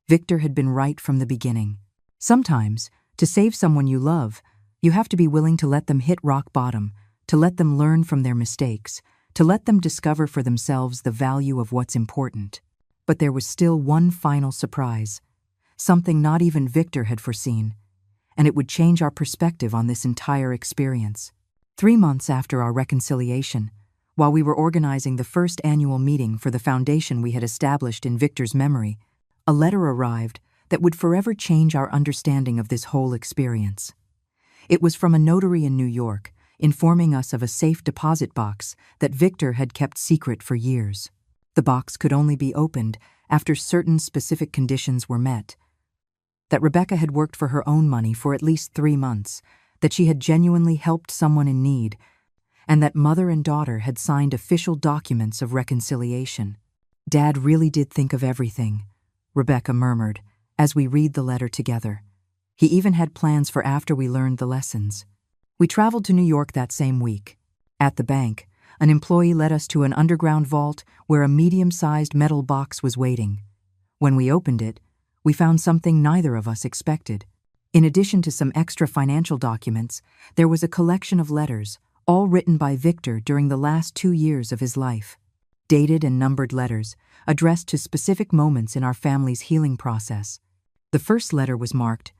Victor had been right from the beginning. Sometimes, to save someone you love, you have to be willing to let them hit rock bottom, to let them learn from their mistakes, to let them discover for themselves the value of what's important. But there was still one final surprise, something not even Victor had foreseen, and it would change our perspective on this entire experience. 3 months after our reconciliation, while we were organizing the first annual meeting for the foundation we had established in Victor's memory, a letter arrived that would forever change our understanding of this whole experience. It was from a notary in New York, informing us of a safe deposit box that Victor had kept secret for years. The box could only be opened after certain specific conditions were met. That Rebecca had worked for her own money for at least 3 months, that she had genuinely helped someone in need, and that mother and daughter had signed official documents of reconciliation. "Dad really did think of everything," Rebecca murmured, as we read the letter together. "He even had plans for after we learned the lessons." We traveled to New York that same week. At the bank, an employee led us to an underground vault where a medium-sized metal box was waiting. When we opened it, we found something neither of us expected. In addition to some extra financial documents, there was a collection of letters, all written by Victor during the last 2 years of his life. Dated and numbered letters, addressed to specific moments in our family's healing process. The first letter was marked,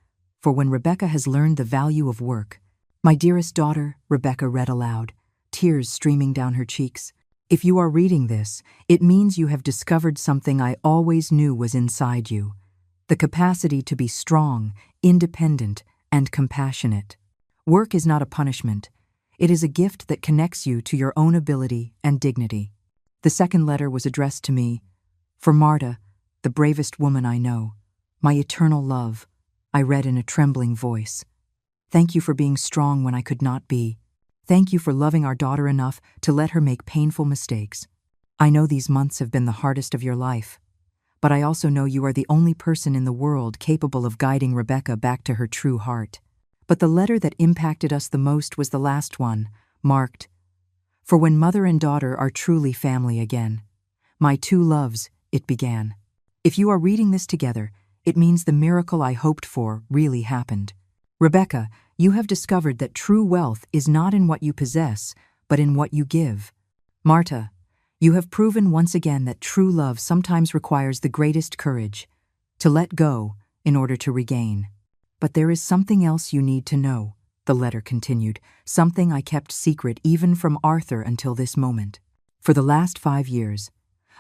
"For when Rebecca has learned the value of work." "My dearest daughter," Rebecca read aloud, tears streaming down her cheeks. "If you are reading this, it means you have discovered something I always knew was inside you: the capacity to be strong, independent, and compassionate. Work is not a punishment. It is a gift that connects you to your own ability and dignity." The second letter was addressed to me. "For Marta, the bravest woman I know, my eternal love," I read in a trembling voice. "Thank you for being strong when I could not be. Thank you for loving our daughter enough to let her make painful mistakes. I know these months have been the hardest of your life, but I also know you are the only person in the world capable of guiding Rebecca back to her true heart." But the letter that impacted us the most was the last one, marked, "For when mother and daughter are truly family again. My two loves," it began. "If you are reading this together, it means the miracle I hoped for really happened. Rebecca, you have discovered that true wealth is not in what you possess, but in what you give. Marta, you have proven once again that true love sometimes requires the greatest courage, to let go in order to regain. But there is something else you need to know," the letter continued, "something I kept secret even from Arthur until this moment. For the last 5 years,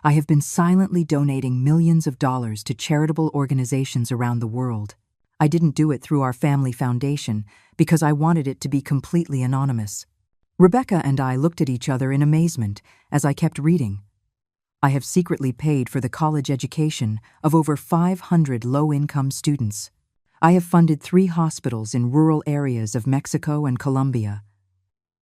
I have been silently donating millions of dollars to charitable organizations around the world. I didn't do it through our family foundation because I wanted it to be completely anonymous." Rebecca and I looked at each other in amazement as I kept reading. "I have secretly paid for the college education of over 500 low-income students. I have funded 3 hospitals in rural areas of Mexico and Colombia.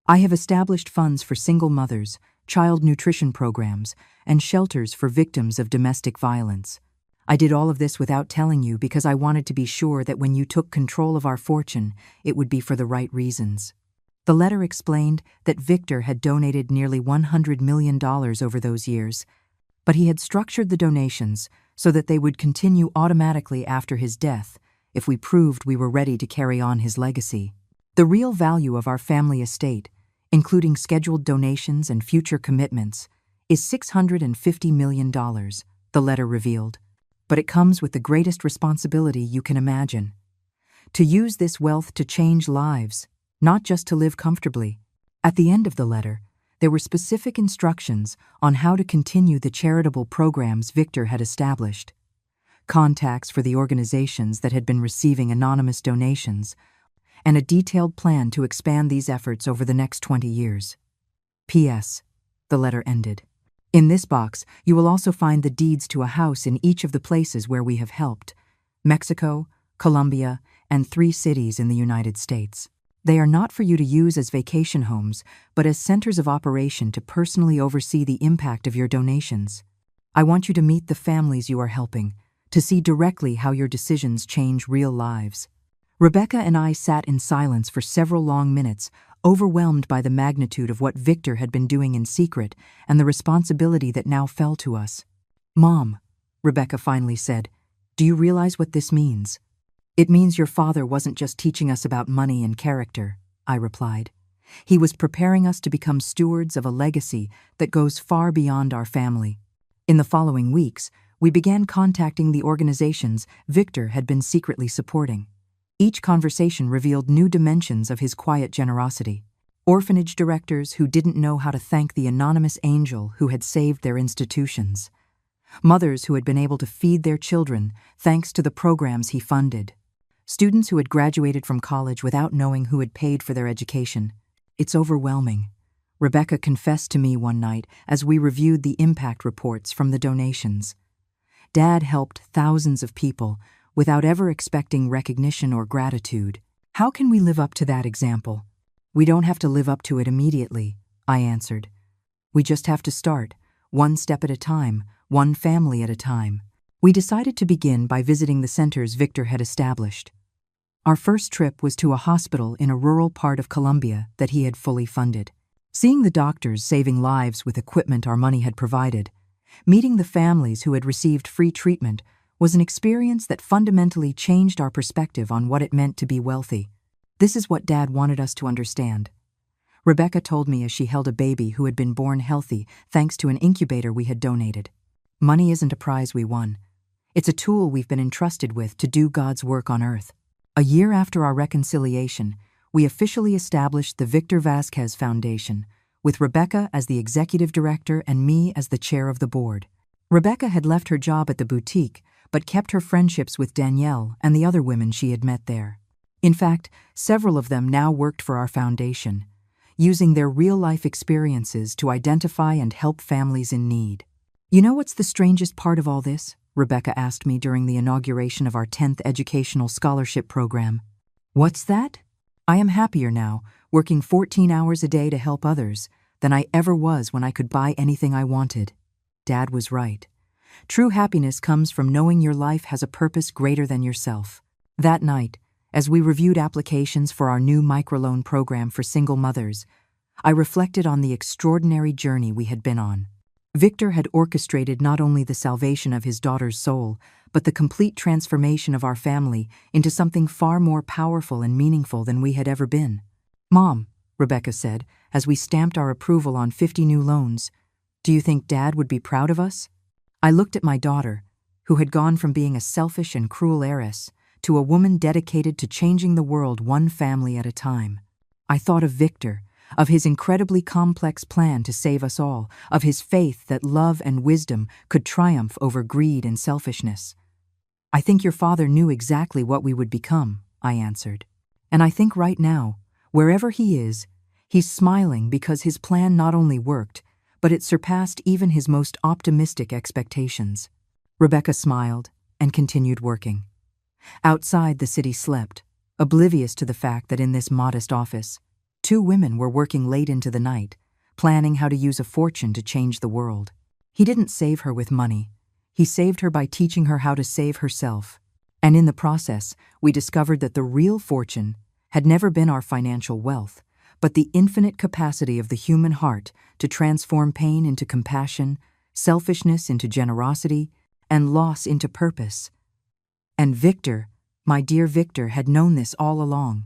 I have established funds for single mothers, child nutrition programs, and shelters for victims of domestic violence. I did all of this without telling you because I wanted to be sure that when you took control of our fortune, it would be for the right reasons." The letter explained that Victor had donated nearly $100 million over those years, but he had structured the donations so that they would continue automatically after his death if we proved we were ready to carry on his legacy. The real value of our family estate, including scheduled donations and future commitments, is $650 million, the letter revealed. But it comes with the greatest responsibility you can imagine. To use this wealth to change lives, not just to live comfortably. At the end of the letter, there were specific instructions on how to continue the charitable programs Victor had established. Contacts for the organizations that had been receiving anonymous donations, and a detailed plan to expand these efforts over the next 20 years. P.S. The letter ended. In this box, you will also find the deeds to a house in each of the places where we have helped: Mexico, Colombia, and 3 cities in the United States. They are not for you to use as vacation homes, but as centers of operation to personally oversee the impact of your donations. I want you to meet the families you are helping, to see directly how your decisions change real lives. Rebecca and I sat in silence for several long minutes, overwhelmed by the magnitude of what Victor had been doing in secret and the responsibility that now fell to us. "Mom," Rebecca finally said, "do you realize what this means?" "It means your father wasn't just teaching us about money and character," I replied. "He was preparing us to become stewards of a legacy that goes far beyond our family." In the following weeks, we began contacting the organizations Victor had been secretly supporting. Each conversation revealed new dimensions of his quiet generosity. Orphanage directors who didn't know how to thank the anonymous angel who had saved their institutions. Mothers who had been able to feed their children thanks to the programs he funded. Students who had graduated from college without knowing who had paid for their education. "It's overwhelming," Rebecca confessed to me one night as we reviewed the impact reports from the donations. "Dad helped thousands of people without ever expecting recognition or gratitude. How can we live up to that example?" "We don't have to live up to it immediately," I answered. "We just have to start, one step at a time, one family at a time." We decided to begin by visiting the centers Victor had established. Our first trip was to a hospital in a rural part of Colombia that he had fully funded. Seeing the doctors saving lives with equipment our money had provided, meeting the families who had received free treatment, was an experience that fundamentally changed our perspective on what it meant to be wealthy. "This is what Dad wanted us to understand," Rebecca told me as she held a baby who had been born healthy thanks to an incubator we had donated. "Money isn't a prize we won. It's a tool we've been entrusted with to do God's work on earth." A year after our reconciliation, we officially established the Victor Vasquez Foundation, with Rebecca as the executive director and me as the chair of the board. Rebecca had left her job at the boutique, but kept her friendships with Danielle and the other women she had met there. In fact, several of them now worked for our foundation, using their real-life experiences to identify and help families in need. "You know what's the strangest part of all this?" Rebecca asked me during the inauguration of our 10th Educational Scholarship Program. "What's that?" "I am happier now, working 14 hours a day to help others, than I ever was when I could buy anything I wanted." Dad was right. True happiness comes from knowing your life has a purpose greater than yourself. That night, as we reviewed applications for our new microloan program for single mothers, I reflected on the extraordinary journey we had been on. Victor had orchestrated not only the salvation of his daughter's soul, but the complete transformation of our family into something far more powerful and meaningful than we had ever been. "Mom," Rebecca said, as we stamped our approval on 50 new loans, "do you think Dad would be proud of us?" I looked at my daughter, who had gone from being a selfish and cruel heiress to a woman dedicated to changing the world one family at a time. I thought of Victor, of his incredibly complex plan to save us all, of his faith that love and wisdom could triumph over greed and selfishness. "I think your father knew exactly what we would become," I answered. "And I think right now, wherever he is, he's smiling because his plan not only worked, but it surpassed even his most optimistic expectations." Rebecca smiled and continued working. Outside, the city slept, oblivious to the fact that in this modest office, 2 women were working late into the night, planning how to use a fortune to change the world. He didn't save her with money. He saved her by teaching her how to save herself. And in the process, we discovered that the real fortune had never been our financial wealth, but the infinite capacity of the human heart to transform pain into compassion, selfishness into generosity, and loss into purpose. And Victor, my dear Victor, had known this all along.